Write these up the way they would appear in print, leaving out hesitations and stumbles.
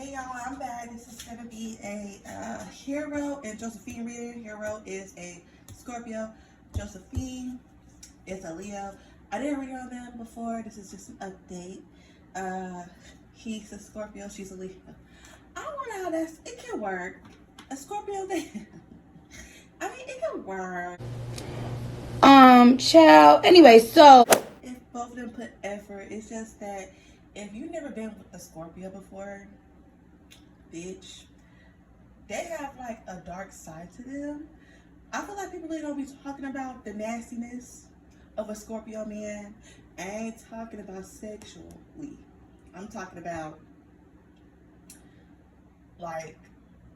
Hey y'all, I'm back. This is going to be a Hero and Josephine reading. Hero is a Scorpio. Josephine is a Leo. I didn't read on them before. This is just an update. He's a Scorpio. She's a Leo. I don't know how it can work. A Scorpio thing. I mean, it can work. Child. Anyway, so If both of them put effort, it's just that if you've never been with a Scorpio before, bitch, they have like a dark side to them. I feel like people really don't be talking about the nastiness of a Scorpio man. I ain't talking about sexually. I'm talking about like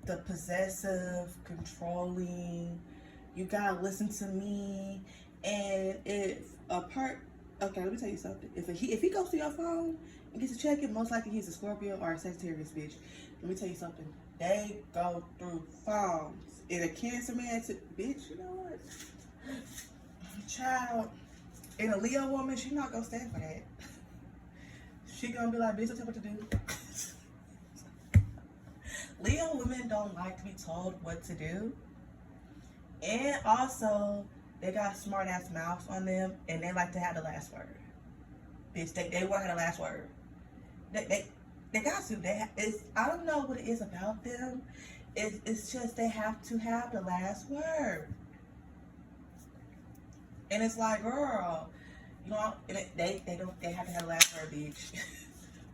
the possessive, controlling, you gotta listen to me. And if a part, okay, let me tell you something. If he goes to your phone and gets a check it, most likely he's a Scorpio or a Sagittarius, bitch. Let me tell you something. They go through phones. And a Cancer man, bitch, you know what? Child, and a Leo woman, she not gonna stand for that. She gonna be like, bitch, tell me what to do. Leo women don't like to be told what to do. And also, they got smart ass mouths on them and they like to have the last word. Bitch, they want to have the last word. They got to. I don't know what it is about them. It's just they have to have the last word. And it's like, girl, you know, they have to have the last word, bitch.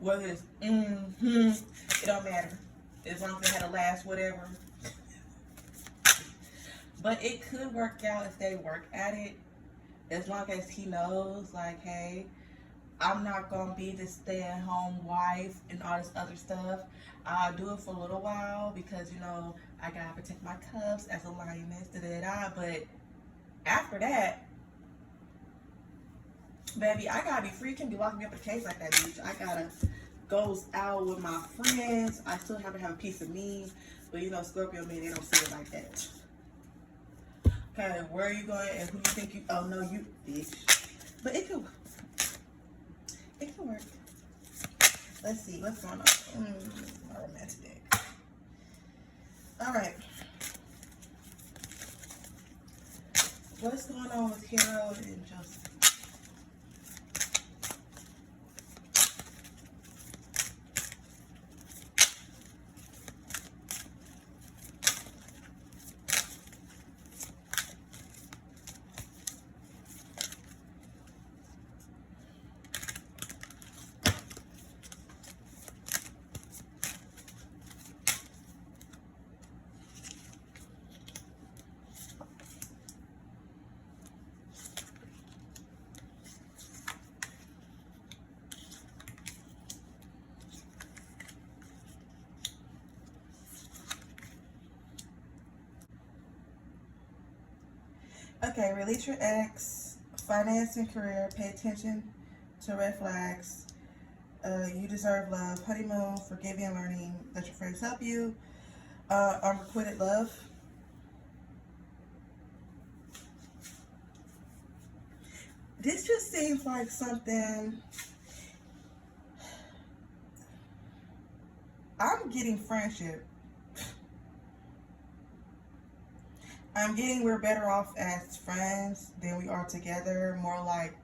Whether it's it don't matter. As long as they had the last whatever. But it could work out if they work at it. As long as he knows, like, hey, I'm not gonna be the stay-at-home wife and all this other stuff. I'll do it for a little while because, you know, I gotta protect my cubs as a lioness, But after that, baby, I gotta be free. You can't be locking me up in a case like that, bitch. I gotta go out with my friends. I still have to have a piece of me. But, you know, Scorpio men, they don't see it like that. Okay, where are you going and who you think you... Oh, no, you... Bitch. But it can work. Let's see. What's going on? My romantic deck. All right. What's going on with Hero and Joseph? Okay, release your ex, finance and career, pay attention to red flags. You deserve love, honeymoon, forgiving and learning, let your friends help you. Unrequited love. This just seems like something. I'm getting friendship. I'm getting we're better off as friends than we are together. More like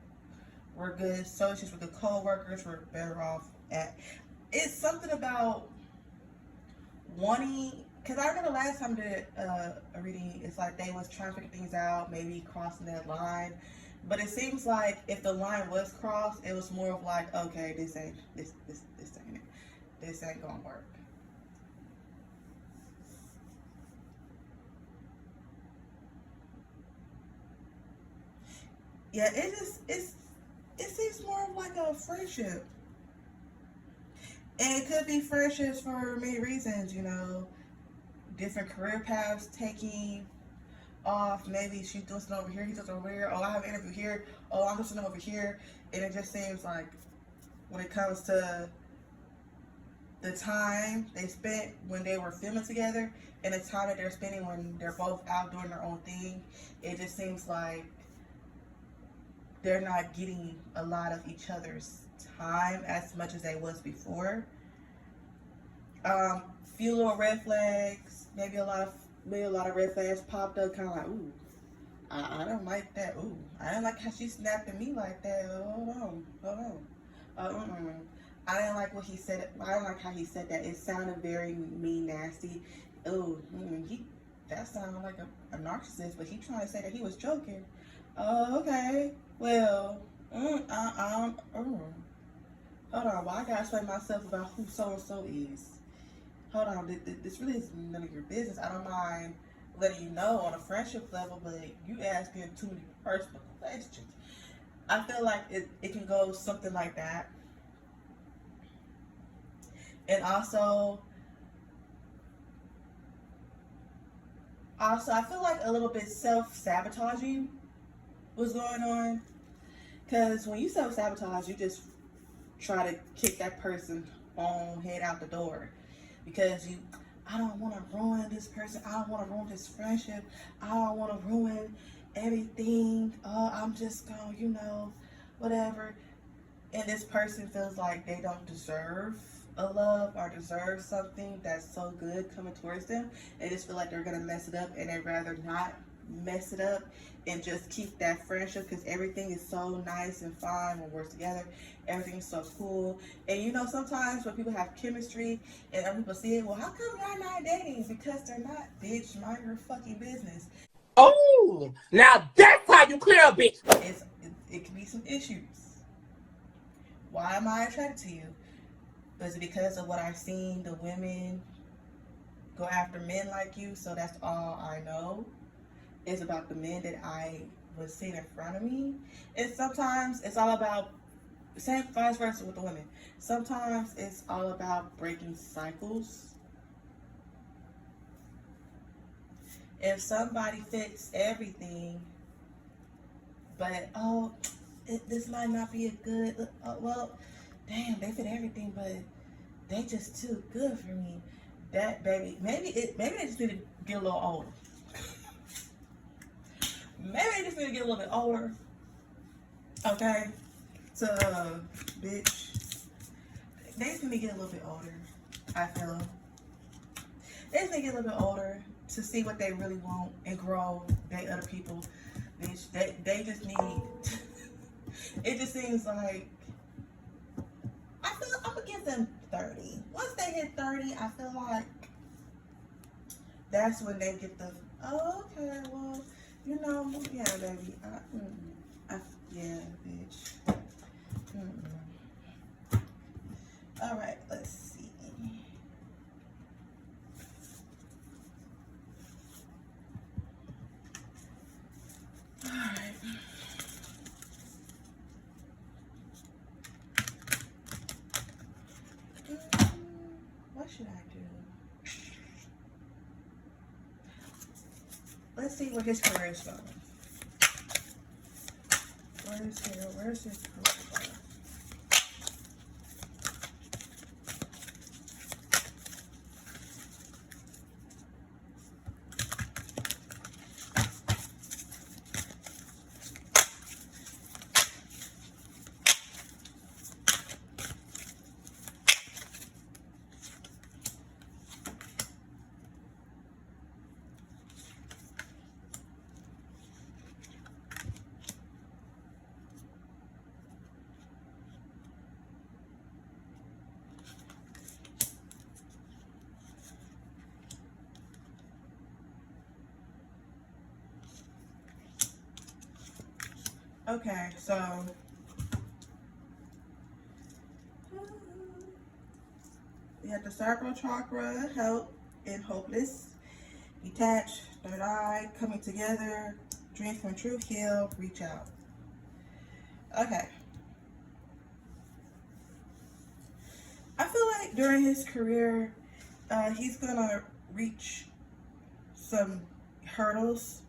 we're good associates, we're good co-workers, we're better off at. It's something about wanting, because I remember last time I did a reading, it's like they was trying to figure things out, maybe crossing that line. But it seems like if the line was crossed, it was more of like, okay, this ain't it. This ain't gonna work. Yeah, it seems more of like a friendship. And it could be friendships for many reasons, you know, different career paths taking off. Maybe she's doing something over here, he's doing something over here. Oh, I have an interview here. Oh, I'm doing something over here. And it just seems like when it comes to the time they spent when they were filming together and the time that they're spending when they're both out doing their own thing, it just seems like they're not getting a lot of each other's time as much as they was before. Um, few little red flags, maybe a lot of red flags popped up, kind of like, ooh, I don't like that. Ooh, I didn't like how she snapped at me like that. Hold on. Mm-mm. I didn't like what he said. I don't like how he said that. It sounded very mean, nasty. Ooh, that sounded like a narcissist, but he trying to say that he was joking. Oh, okay. Well, hold on. Why I gotta explain myself about who so and so is? Hold on. This really is none of your business. I don't mind letting you know on a friendship level, but you asking too many personal questions. I feel like it can go something like that. And also I feel like a little bit self-sabotaging was going on. Because when you self-sabotage, you just try to kick that person on head out the door. Because I don't want to ruin this person. I don't want to ruin this friendship. I don't want to ruin everything. Oh, I'm just going, whatever. And this person feels like they don't deserve a love or deserve something that's so good coming towards them. They just feel like they're gonna mess it up, and they'd rather not mess it up and just keep that friendship, because everything is so nice and fine when we're together. Everything's so cool. And sometimes when people have chemistry and other people see it, well, how come y'all not dating? Because they're not, bitch. Mind your fucking business. Oh, now that's how you clear a bitch. It can be some issues. Why am I attracted to you? Is it because of what I've seen the women go after men like you? So that's all I know is about the men that I was seeing in front of me. And sometimes it's all about, same vice versa with the women. Sometimes it's all about breaking cycles. If somebody fits everything, but this might not be a good, well, damn, they fit everything, but they just too good for me. That baby, maybe they just need to get a little older. Maybe they just need to get a little bit older. Okay, so bitch, they just need to get a little bit older. I feel they just need to get a little bit older to see what they really want and grow. Date other people, bitch. They just need. It just seems like I feel I'm gonna give them 30. Once they hit 30, I feel like that's when they get the, oh, okay, well, yeah, baby. Yeah, bitch. All right, let's see. All right. What should I do? Let's see where his career is going. Where's his career going? Okay, so we have the sacral chakra, help and hopeless, detached, third eye, coming together, dreams come true, heal, reach out. Okay. I feel like during his career, he's gonna reach some hurdles.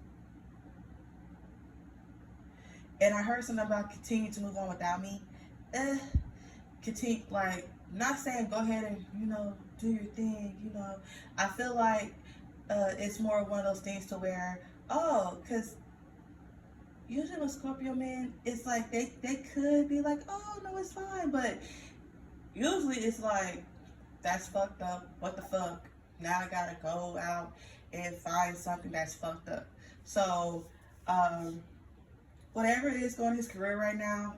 And I heard something about continue to move on without me. Continue, like, not saying go ahead and do your thing. I feel like it's more one of those things to where, because usually with Scorpio men, it's like they could be like, oh no, it's fine, but usually it's like That's fucked up. What the fuck? Now I gotta go out and find something that's fucked up. So, um, whatever it is going in his career right now,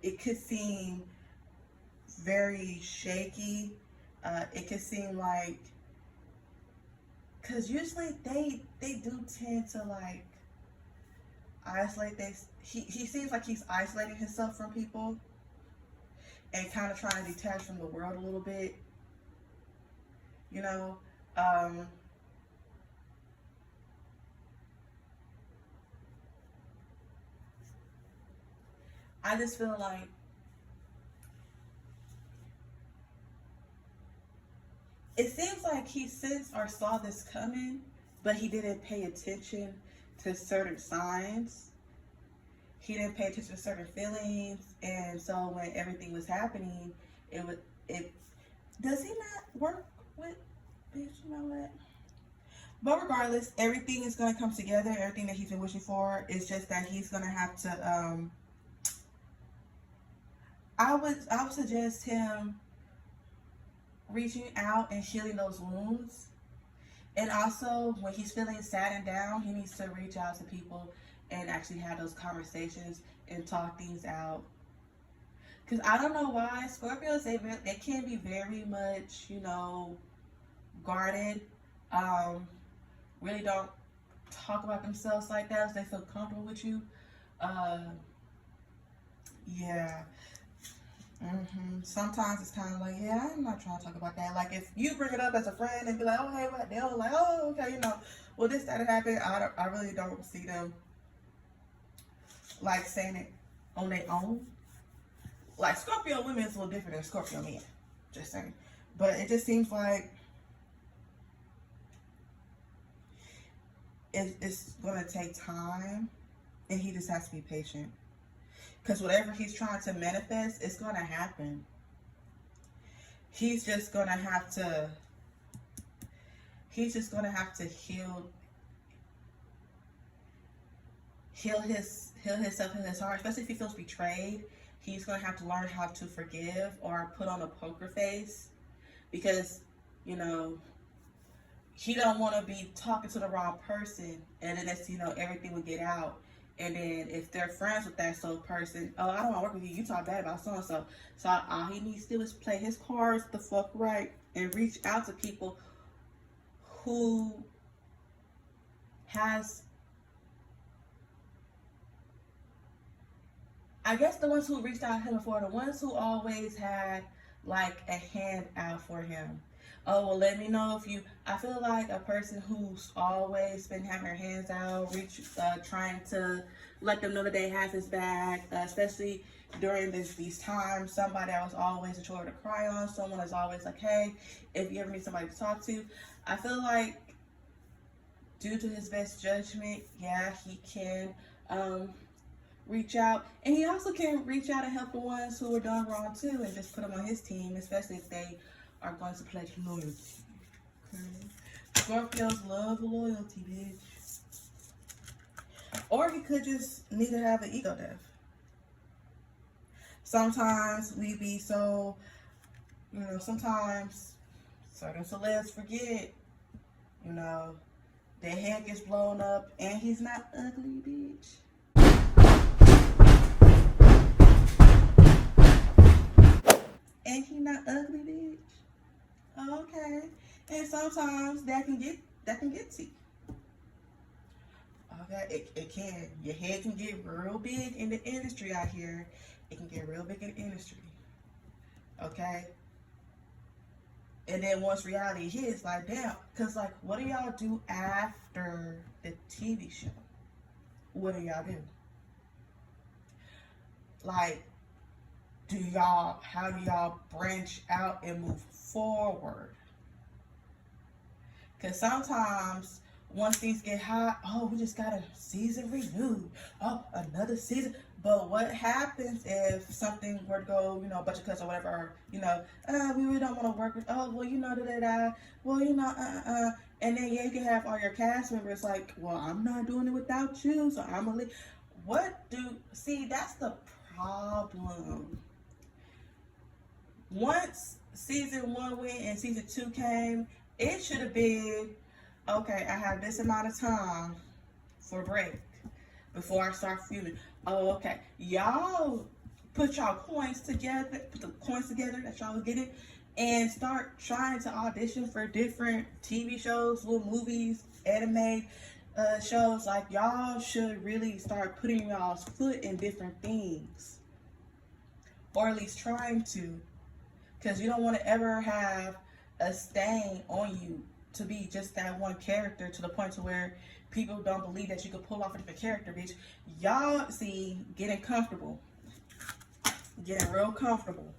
it could seem very shaky. It could seem like, cause usually they do tend to like isolate. He seems like he's isolating himself from people and kind of trying to detach from the world a little bit. You know, um, I just feel like it seems like he sensed or saw this coming, but he didn't pay attention to certain signs. He didn't pay attention to certain feelings, and so when everything was happening, it would it. Does he not work with? Bitch, you know what? But regardless, everything is gonna come together. Everything that he's been wishing for. It's just that he's gonna have to. I would suggest him reaching out and healing those wounds. And also, when he's feeling sad and down, he needs to reach out to people and actually have those conversations and talk things out. Because I don't know why Scorpios, they can be very much, guarded. Um, really don't talk about themselves like that so they feel comfortable with you. Uh, yeah. Sometimes it's kind of like, yeah, I'm not trying to talk about that. Like, if you bring it up as a friend and be like, oh, hey, what? They'll like, oh, okay, well, this, that happened. I really don't see them, like, saying it on their own. Like, Scorpio women is a little different than Scorpio men. Just saying. But it just seems like it's going to take time, and he just has to be patient. Because whatever he's trying to manifest, it's going to happen. He's just going to have to heal himself in his heart, especially if he feels betrayed. He's going to have to learn how to forgive or put on a poker face, because he don't want to be talking to the wrong person, and then everything would get out. And then if they're friends with that person, oh, I don't want to work with you. You talk bad about so and so. So all he needs to do is play his cards the fuck right and reach out to people who has, I guess the ones who reached out to him before, the ones who always had like a hand out for him. Oh, well, let me know if you. I feel like a person who's always been having their hands out, trying to let them know that they have his back, especially during these times. Somebody that was always a shoulder to cry on. Someone that's always like, hey, if you ever need somebody to talk to. I feel like, due to his best judgment, yeah, he can reach out, and he also can reach out and help the ones who are done wrong too, and just put them on his team, especially if they are going to pledge loyalty. Okay. Scorpios love loyalty, bitch. Or he could just need to have an ego death. Sometimes we be so, sometimes certain celebs forget, their head gets blown up, and he's not ugly, bitch. And he not ugly, bitch. Okay. And sometimes that can get to you. Okay, it can. Your head can get real big in the industry out here. It can get real big in the industry. Okay? And then once reality hits, like, damn, because, like, what do y'all do after the TV show? What do y'all do? Like, how do y'all branch out and move forward? Because sometimes once things get hot, oh, we just got a season renewed. Oh, another season. But what happens if something were to go, budget cuts or whatever, or, we really don't want to work with, oh, well, well, and then, yeah, you can have all your cast members like, well, I'm not doing it without you, so I'm going to leave. See, that's the problem. Once season 1 went and season 2 came, it should have been, okay, I have this amount of time for break before I start feeling. Oh, okay. Y'all put y'all coins together, put the coins together that y'all was getting, and start trying to audition for different TV shows, little movies, anime shows. Like, y'all should really start putting y'all's foot in different things, or at least trying to, because you don't want to ever have a stain on you to be just that one character to the point to where people don't believe that you could pull off a different character, bitch. Y'all see, getting comfortable, getting real comfortable.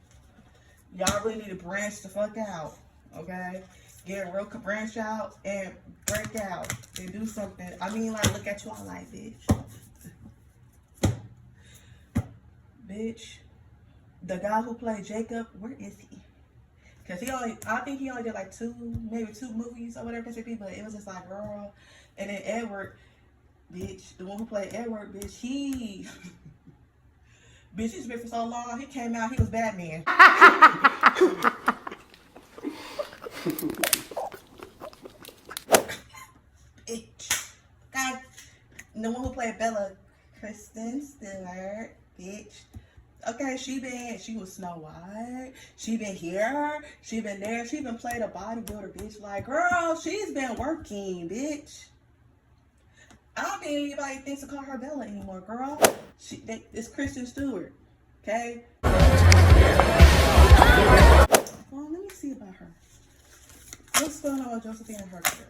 Y'all really need to branch the fuck out, okay? Get real, branch out and break out and do something. I mean, like, look at you all like, bitch. The guy who played Jacob, where is he? Because I think he only did like maybe two movies or whatever it should be, but it was just like, girl. And then Edward, bitch, the one who played Edward, bitch, bitch, he's been for so long, he came out, he was Batman. Bitch. God, the one who played Bella, Kristen Stewart, bitch. Okay, she was Snow White. She been here. She been there. She been played a bodybuilder, bitch. Like, girl, she's been working, bitch. I don't think anybody thinks to call her Bella anymore, girl. It's Kristen Stewart, okay? Well, let me see about her. What's going on with Josephine and her career?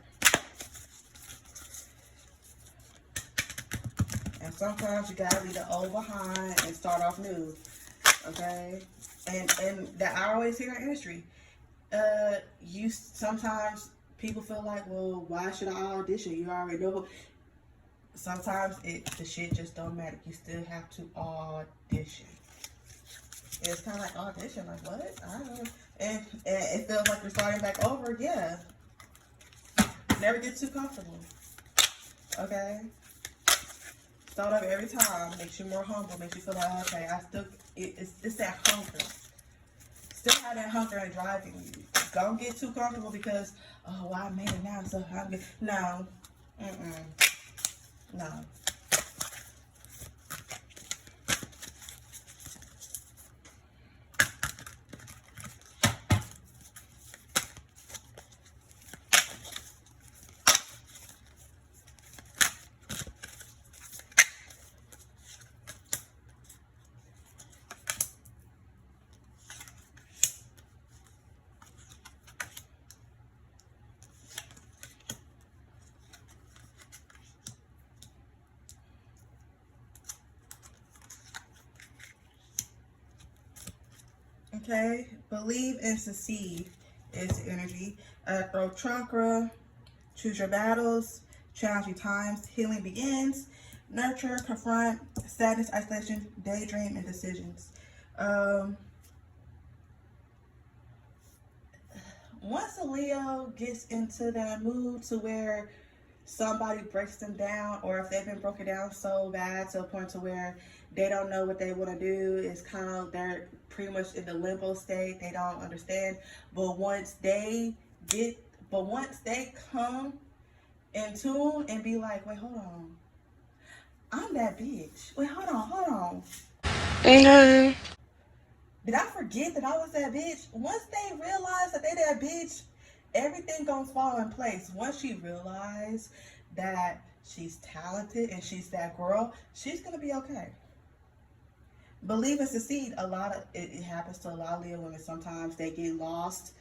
And sometimes you gotta leave the old behind and start off new, okay? And that I always hear in industry. Sometimes people feel like, well, why should I audition? You already know. Sometimes the shit just don't matter. You still have to audition. It's kind of like audition, like what? I don't know. And it feels like you're starting back over. Yeah. Never get too comfortable. Okay. Start over every time. Makes you more humble. Makes you feel like, okay, it's that hunger. Still have that hunger and driving you. Don't get too comfortable because, oh, well, I made it now, so I'm good. No. No. Okay, believe and succeed is the energy. Throat chakra, choose your battles, challenging times, healing begins, nurture, confront, sadness, isolation, daydream, and decisions. Once a Leo gets into that mood to where somebody breaks them down, or if they've been broken down so bad to a point to where they don't know what they want to do, it's kind of, they're pretty much in the limbo state. They don't understand. But once they come in tune and be like, wait, hold on, I'm that bitch. Wait, hold on. Okay. Did I forget that I was that bitch? Once they realize that they that bitch, everything gonna fall in place. Once she realizes that she's talented and she's that girl, she's gonna be okay. Believe and succeed. It happens to a lot of Leo women. Sometimes they get lost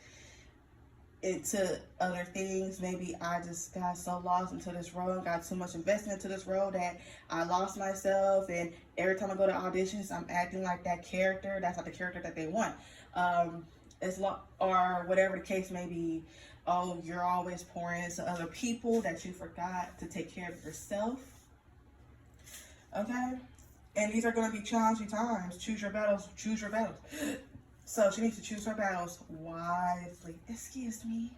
into other things. Maybe I just got so lost into this role, got too much investment into this role that I lost myself, and every time I go to auditions I'm acting like that character. That's not the character that they want. Or whatever the case may be. Oh, you're always pouring into other people that you forgot to take care of yourself. Okay? And these are going to be challenging times. Choose your battles. So she needs to choose her battles wisely. Excuse me.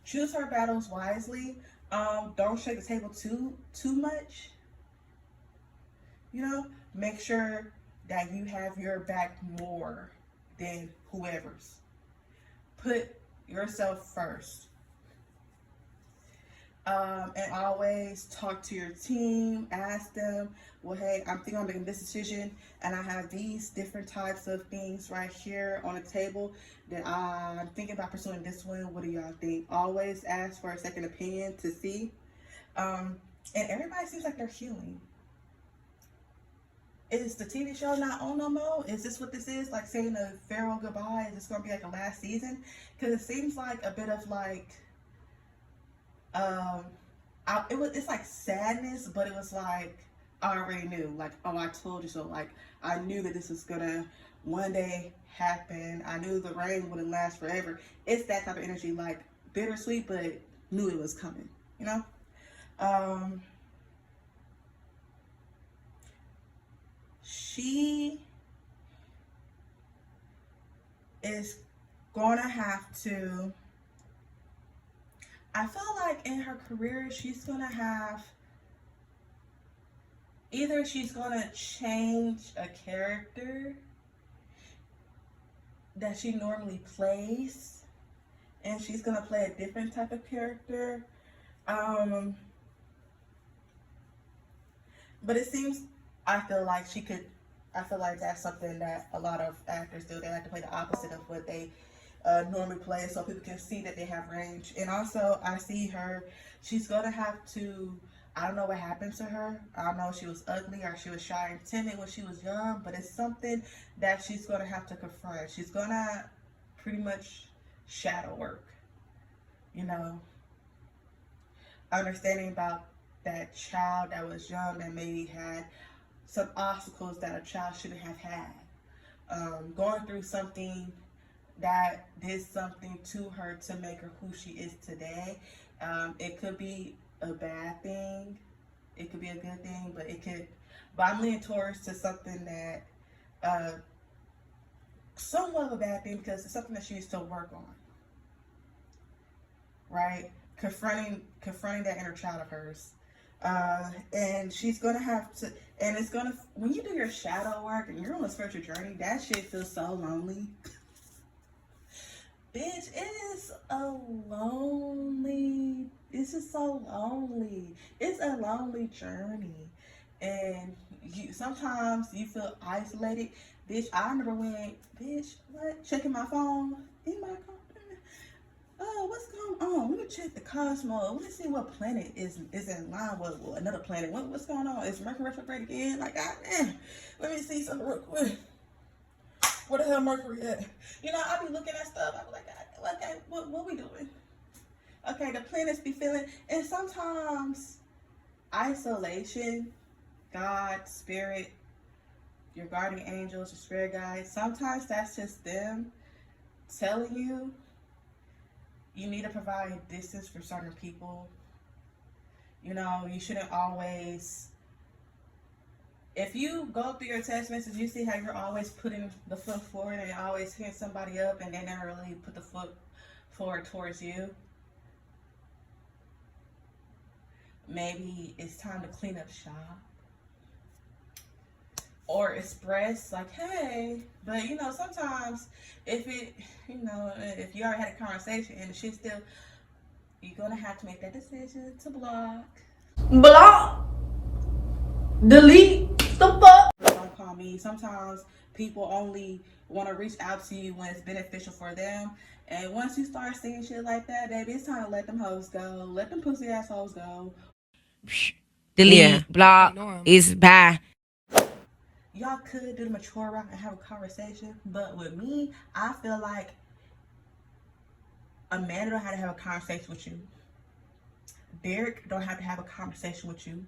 Choose her battles wisely. Don't shake the table too much. You know, make sure that you have your back more. than whoever's. Put yourself first. And always talk to your team. Ask them, well, hey, I'm thinking I'm making this decision, and I have these different types of things right here on the table that I'm thinking about pursuing this one. What do y'all think? Always ask for a second opinion to see. And everybody seems like they're healing. Is the TV show not on no more? Is this what this is? Like saying a farewell goodbye? Is this going to be like a last season? Because it seems like a bit of like, it's like sadness, but it was like, I already knew. Like, oh, I told you so. Like, I knew that this was going to one day happen. I knew the rain wouldn't last forever. It's that type of energy, like bittersweet, but knew it was coming, you know? She is going to have to, I feel like in her career, she's going to have, either she's going to change a character that she normally plays, and she's going to play a different type of character. But it seems, I feel like that's something that a lot of actors do. They like to play the opposite of what they normally play, so people can see that they have range. And also, I see her, she's going to have to, I don't know what happened to her. I don't know if she was ugly or she was shy and timid when she was young, but it's something that she's going to have to confront. She's going to pretty much shadow work, you know, understanding about that child that was young that maybe had some obstacles that a child shouldn't have had. Going through something that did something to her to make her who she is today. It could be a bad thing. It could be a good thing, but I'm leaning towards to something that, somewhat of a bad thing, because it's something that she needs to work on. Right? Confronting that inner child of hers. And she's gonna have to, and it's gonna, when you do your shadow work and you're on a spiritual journey, that shit feels so lonely. Bitch, it's just so lonely. It's a lonely journey. And sometimes you feel isolated. Bitch, I remember when, bitch, what? Checking my phone. In my phone. Oh, what's going on? Let me check the cosmos. Let me see what planet is in line with another planet. What's going on? Is Mercury retrograde again? Like, God damn. Let me see something real quick. Where the hell Mercury at? You know, I be looking at stuff. I be like, okay, what we doing? Okay, the planets be feeling, and sometimes isolation, God, spirit, your guardian angels, your spirit guides, sometimes that's just them telling you you need to provide distance for certain people. You know, you shouldn't always, if you go through your text messages, you see how you're always putting the foot forward and always hitting somebody up, and they never really put the foot forward towards you. Maybe it's time to clean up shop. Or express, like, hey, but you know, sometimes if you already had a conversation and the shit still, you're gonna have to make that decision to block, delete the fuck. Don't call me. Sometimes people only want to reach out to you when it's beneficial for them, and once you start seeing shit like that, baby, it's time to let them hoes go, let them pussy assholes go. Delete, block, is bye. Y'all could do the mature route and have a conversation, but with me, I feel like Amanda don't have to have a conversation with you. Derek don't have to have a conversation with you,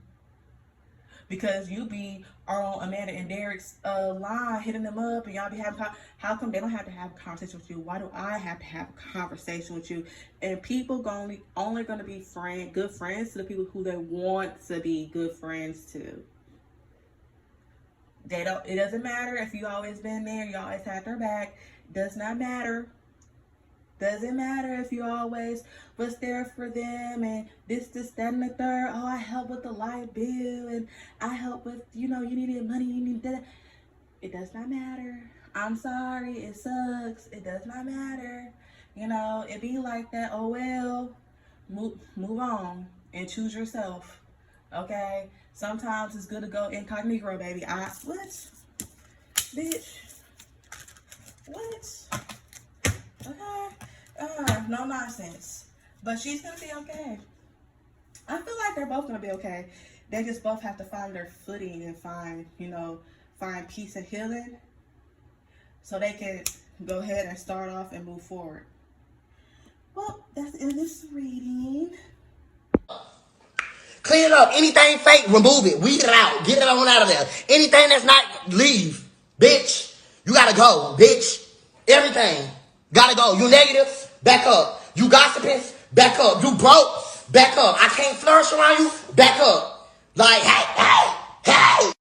because you be on Amanda and Derek's line, hitting them up, and y'all be having. How come they don't have to have a conversation with you? Why do I have to have a conversation with you? And people only gonna be good friends to the people who they want to be good friends to. It doesn't matter if you always been there, you always had their back. Does not matter. Doesn't matter if you always was there for them and this, that, and the third. Oh, I help with the light bill and I help with, you needed money, you need that. It does not matter. I'm sorry, it sucks, it does not matter. You know, it be like that. Oh well. Move on and choose yourself. Okay? Sometimes it's good to go incognito, baby. What? Bitch. What? Okay. No nonsense. But she's gonna be okay. I feel like they're both gonna be okay. They just both have to find their footing and find peace and healing so they can go ahead and start off and move forward. Well, that's the end of this reading. Clean it up. Anything fake, remove it. Weed it out. Get it on out of there. Anything that's not, leave. Bitch, you gotta go. Bitch, everything. Gotta go. You negative, back up. You gossiping, back up. You broke, back up. I can't flourish around you, back up. Like, hey, hey, hey.